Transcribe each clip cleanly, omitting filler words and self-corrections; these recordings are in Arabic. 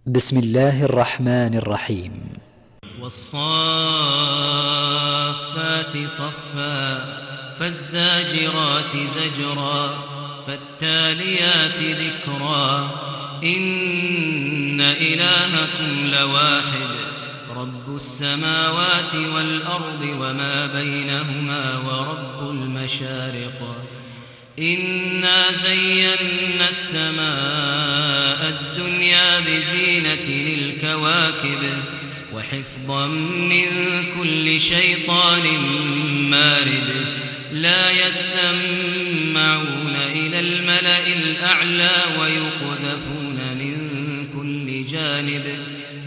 بسم الله الرحمن الرحيم. والصافات صفا فالزاجرات زجرا فالتاليات ذكرا إن إلهكم لواحد رب السماوات والأرض وما بينهما ورب المشارق إنا زينا السماء الدنيا بزينة الكواكب وحفظا من كل شيطان مارد لا يسمعون إلى الملأ الأعلى ويقذفون من كل جانب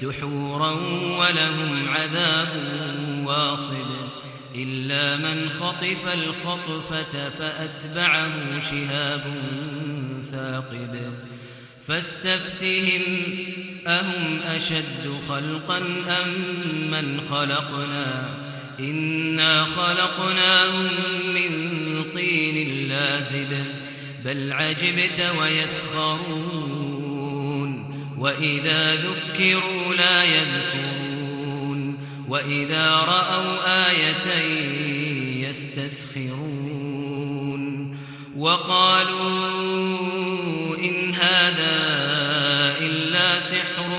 دحورا ولهم عذاب واصب إلا من خطف الخطفة فأتبعه شهاب ثاقب فاستفتهم أهم أشد خلقا أم من خلقنا إنا خلقناهم من طين لازب بل عجبت ويسخرون وإذا ذكروا لا يذكرون وإذا رأوا آية يستسخرون وقالوا إن هذا إلا سحر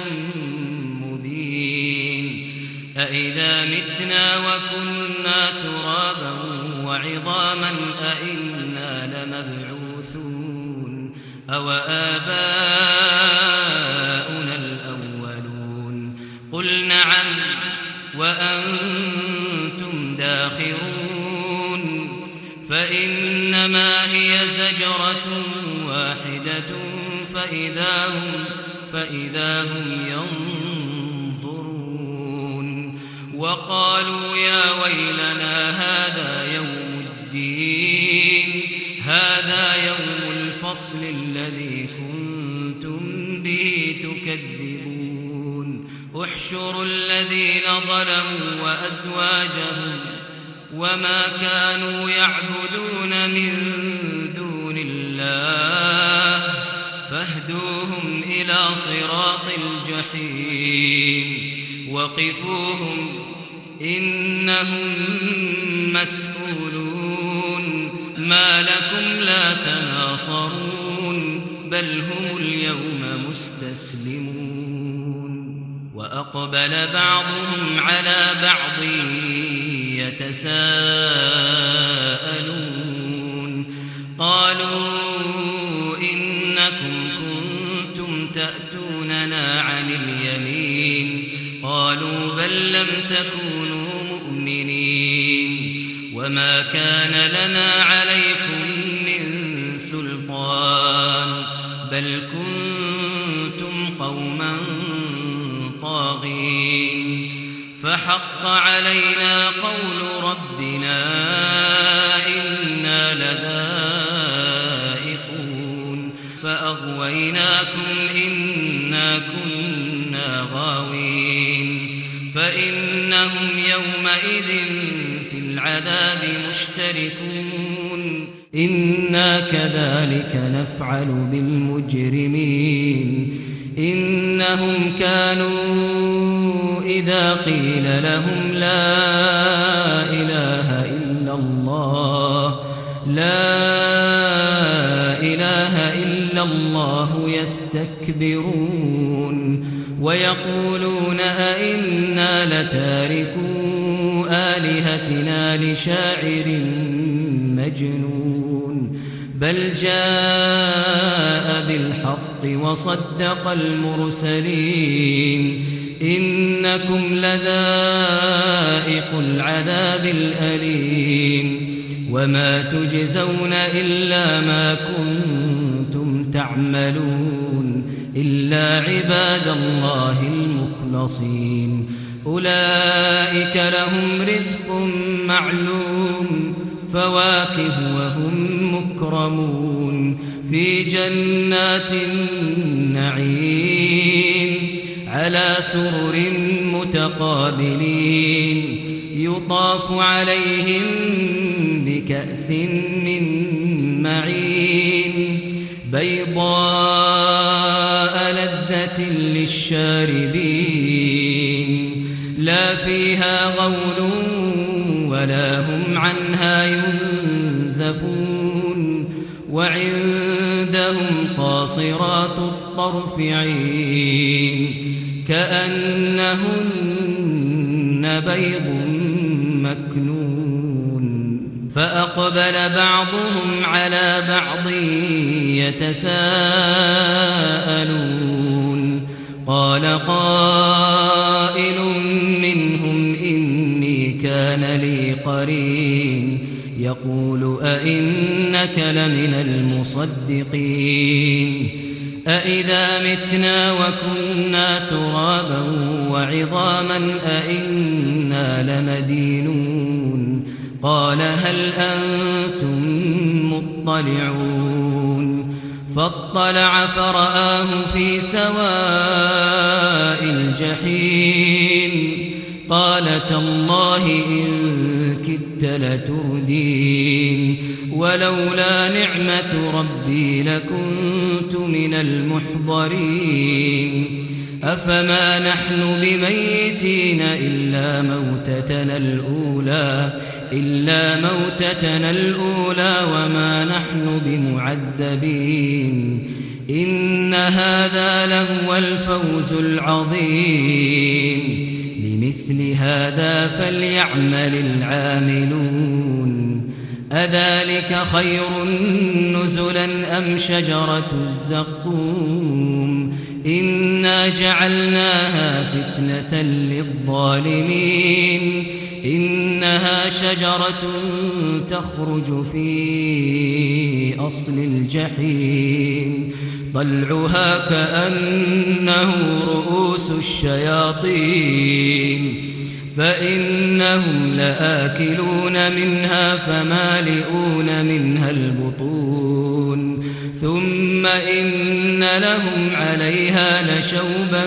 مبين أإذا متنا وكنا ترابا وعظاما أإنا لمبعوثون أو آباؤنا الأولون قل نعم وأنتم داخرون فإنما هي زجرة واحدة فإذا هم ينظرون وقالوا يا ويلنا هذا يوم الدين هذا يوم الفصل الذي كنتم به تكذبون احشروا الذين ظلموا وأزواجهم وما كانوا يعبدون من دون الله فاهدوهم إلى صراط الجحيم وقفوهم إنهم مسؤولون ما لكم لا تناصرون بل هم اليوم مستسلمون وأقبل بعضهم على بعض يتساءلون قالوا إنكم كنتم تأتوننا عن اليمين قالوا بل لم تكونوا مؤمنين وما كان لنا عليكم من سلطان بل كنتم قوما طاغين فحق علينا قول ربنا إنا لذائقون فأغويناكم إنا كنا غاوين فإنهم يومئذ في العذاب مشتركون إنا كذلك نفعل بالمجرمين إنهم كانوا إذا قيل لهم لا إله إلا الله يستكبرون ويقولون أئنا لتاركو آلهتنا لشاعر مجنون بل جاء بالحق وصدق المرسلين إنكم لذائق العذاب الأليم وما تجزون إلا ما كنتم تعملون إلا عباد الله المخلصين أولئك لهم رزق معلوم فواكه وهم مكرمون في جنات النعيم على سرر متقابلين يطاف عليهم بكأس من معين بيضاء لذة للشاربين لا فيها غول ولا هم عنها ينزفون وعندهم قاصرات الطرف عين كأنهن بيض مكنون فأقبل بعضهم على بعض يتساءلون قال قائل منهم إني كان لي قرين يقول أئنك لمن المصدقين أئذا متنا وكنا ترابا وعظاما أئنا لمدينون قال هل أنتم مطلعون فاطلع فرآه في سواء الجحيم قال تالله إن كدت لتردين ولولا نعمة ربي لكنت من المحضرين أفما نحن بميتين إلا موتتنا الأولى وما نحن بمعذبين إن هذا لهو الفوز العظيم لمثل هذا فليعمل العاملون أذلك خير نزلا أم شجرة الزقوم إنا جعلناها فتنة للظالمين إنها شجرة تخرج في أصل الجحيم طلعها كأنه رؤوس الشياطين فإنهم لآكلون منها فمالئون منها البطون ثم إن لهم عليها لشوبا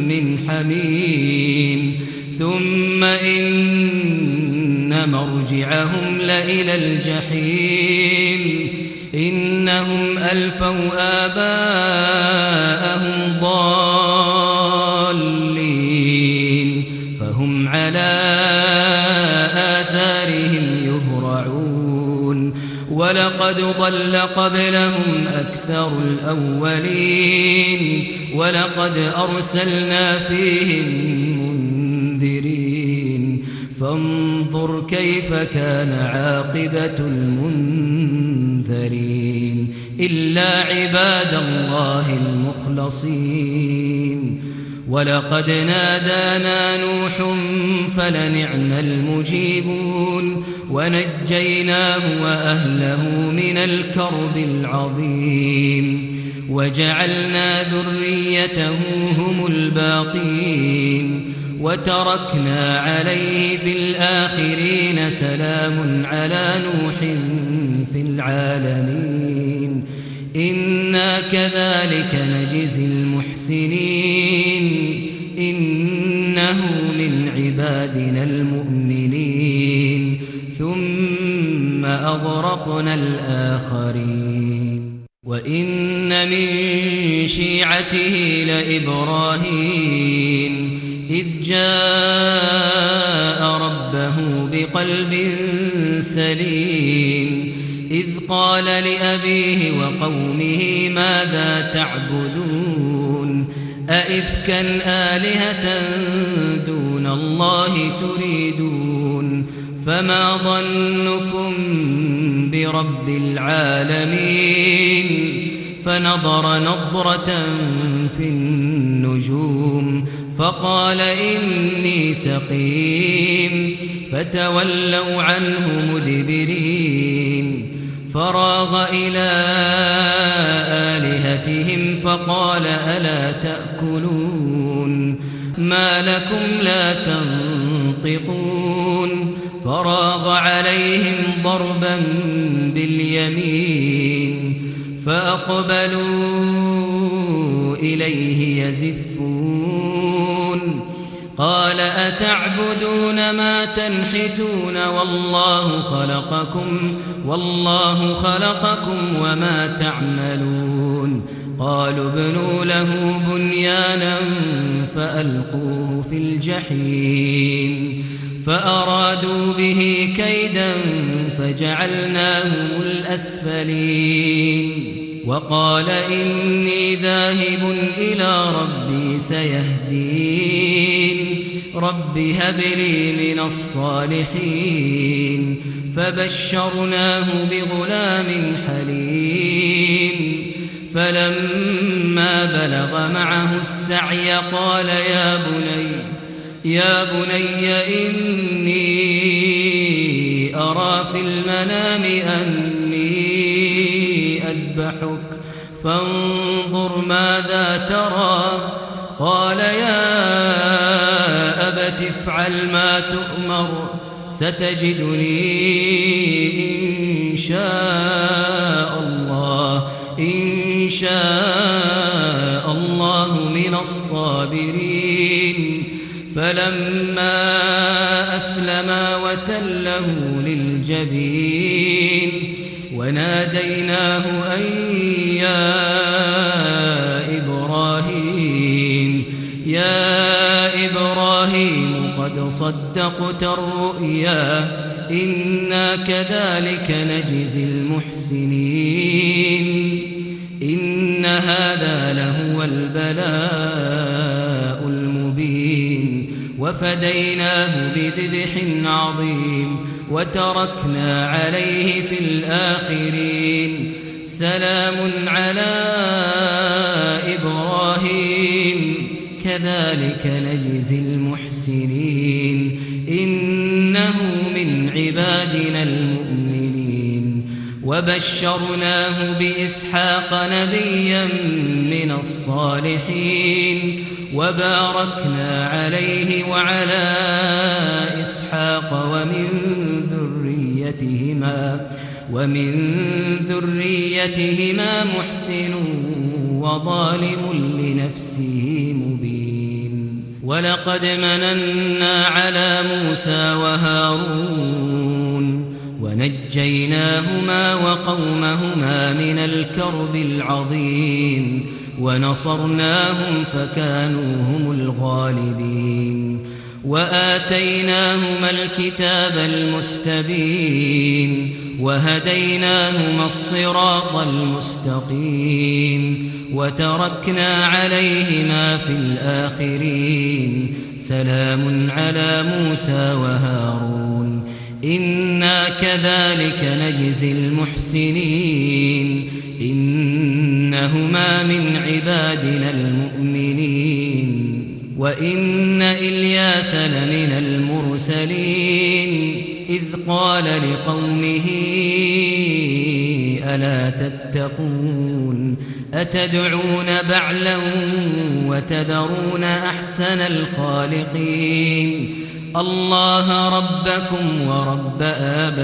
من حميم ثم إن مرجعهم لإلى الجحيم إنهم ألفوا آباءهم ضالين فهم على آثارهم يهرعون ولقد ضل قبلهم أكثر الأولين ولقد أرسلنا فيهم منذرين فانظر كيف كان عاقبة المنذرين إلا عباد الله المخلصين ولقد نادانا نوح فلنعم المجيبون ونجيناه وأهله من الكرب العظيم وجعلنا ذريته هم الباقين وتركنا عليه في الآخرين سلام على نوح في العالمين إنا كذلك نجزي المحسنين إنه من عبادنا المؤمنين ثم أغرقنا الآخرين وإن من شيعته لإبراهيم إذ جاء ربه بقلب سليم إذ قال لأبيه وقومه ماذا تعبدون أئفكا آلهة دون الله تريدون فما ظنكم برب العالمين فنظر نظرة في النجوم فقال إني سقيم فتولوا عنه مدبرين فراغ إلى آلهتهم فقال ألا تأكلون ما لكم لا تنطقون فراغ عليهم ضربا باليمين فأقبلوا إليه يزفون قال أتعبدون ما تنحتون والله خلقكم وما تعملون قالوا ابنوا له بنيانا فألقوه في الجحيم فأرادوا به كيدا فجعلناهم الأسفلين وقال إني ذاهب إلى ربي سيهدين رب هب لي من الصالحين فبشرناه بغلام حليم فلما بلغ معه السعي قال يا بني إني أرى في المنام أني أذبحك فانظر ماذا ترى قال يا أبت افعل ما تؤمر ستجدني إن شاء الله من الصابرين فلما أسلما وتله للجبين وناديناه أن يا إبراهيم قد صدقت الرؤيا إنا كذلك نجزي المحسنين إن هذا لهو البلاء المبين وفديناه بذبح عظيم وتركنا عليه في الآخرين سلام على إبراهيم كذلك نجزي المحسنين إنه من عبادنا المؤمنين وبشرناه بإسحاق نبيا من الصالحين وباركنا عليه وعلى إسحاق ومن ذريتهما محسن وظالم لنفسه مبين ولقد مننا على موسى وهارون ونجيناهما وقومهما من الكرب العظيم ونصرناهم فكانوا هم الغالبين وآتيناهما الكتاب المستبين وهديناهما الصراط المستقيم وتركنا عليهما في الآخرين سلام على موسى وهارون إنا كذلك نجزي المحسنين إنهما من عبادنا المؤمنين وإن إلياس لمن المرسلين إذ قال لقومه ألا تتقون أتدعون بعلا وتذرون أحسن الخالقين الله ربكم ورب آبائكم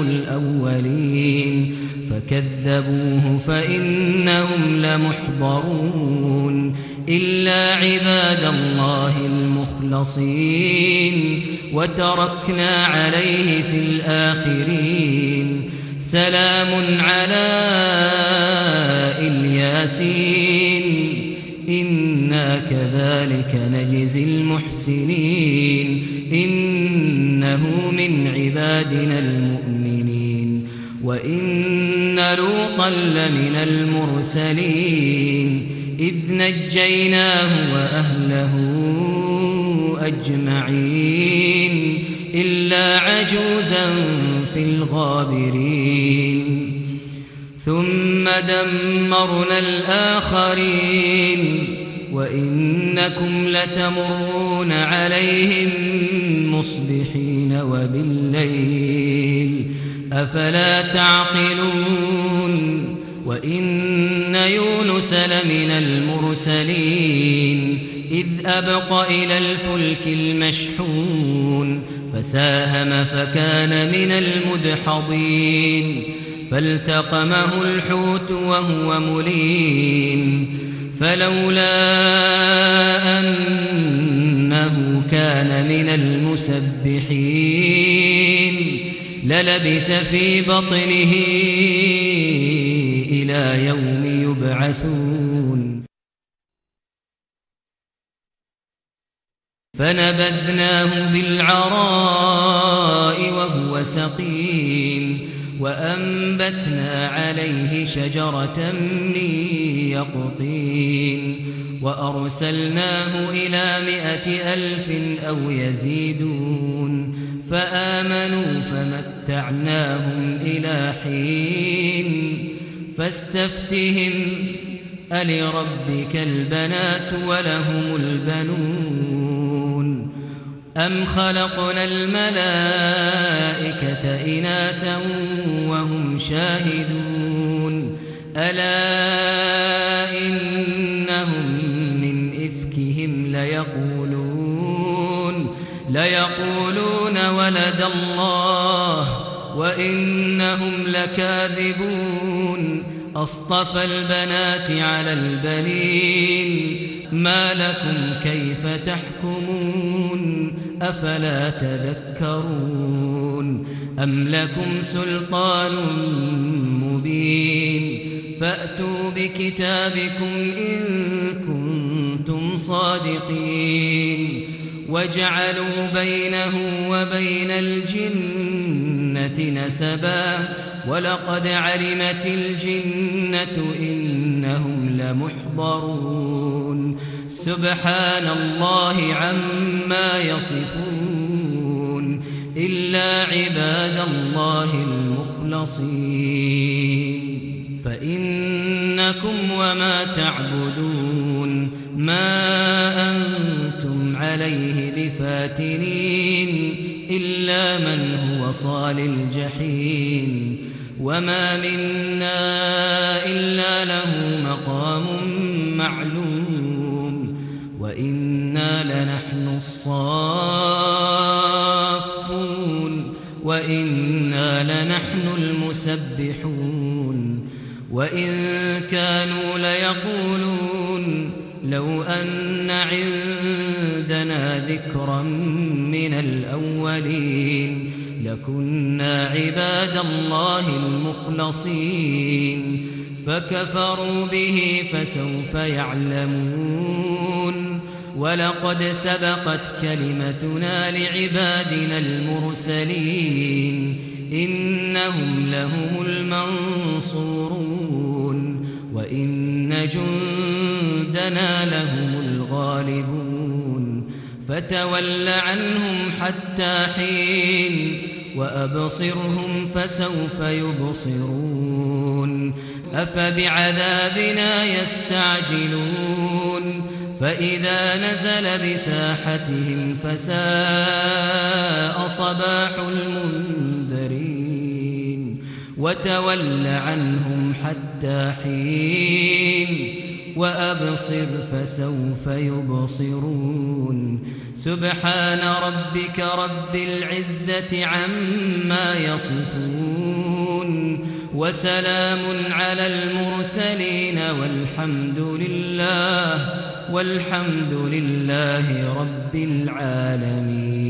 الأولين فكذبوه فإنهم لمحضرون إلا عباد الله المخلصين وتركنا عليه في الآخرين سلام على الياسين إنا كذلك نجزي المحسنين إنه من عبادنا المؤمنين وإن لوطا لمن المرسلين إذ نجيناه وأهله أجمعين إلا عجوزا في الغابرين ثم دمرنا الآخرين وإنكم لتمرون عليهم مصبحين وبالليل أفلا تعقلون وإن يونس لمن المرسلين إذ أبق إلى الفلك المشحون فساهم فكان من المدحضين فالتقمه الحوت وهو مليم فلولا أنه كان من المسبحين للبث في بطنه إلى يوم يبعثون فنبذناه بالعراء وهو سقيم وأنبتنا عليه شجرة من يقطين وأرسلناه إلى 100,000 أو يزيدون فآمنوا فمتعناهم إلى حين فاستفتهم ألربك البنات ولهم البنون أم خلقنا الملائكة إناثا وهم شاهدون ألا إنهم من إفكهم ليقولون ولد الله وإنهم لكاذبون أصطفى البنات على البنين ما لكم كيف تحكمون أفلا تذكرون أم لكم سلطان مبين فأتوا بكتابكم إن كنتم صادقين وجعلوا بينه وبين الجنة نسبا ولقد علمت الجنة إنهم لمحضرون سبحان الله عما يصفون إلا عباد الله المخلصين فإنكم وما تعبدون ما أنتم عليه بفاتنين إلا من هو صال الجحيم وما منا إلا له مقام معلوم وإنا لنحن الصافون وإنا لنحن المسبحون وإن كانوا ليقولون لو أن عندنا ذكرا من الأولين لكنا عباد الله المخلصين فكفروا به فسوف يعلمون ولقد سبقت كلمتنا لعبادنا المرسلين إنهم لهم المنصورون وإن جندنا لهم الغالبون فتول عنهم حتى حين وأبصرهم فسوف يبصرون أفبعذابنا يستعجلون فإذا نزل بساحتهم فساء صباح المنذرين وتول عنهم حتى حين وأبصر فسوف يبصرون سبحان ربك رب العزة عما يصفون وسلام على المرسلين والحمد لله رب العالمين.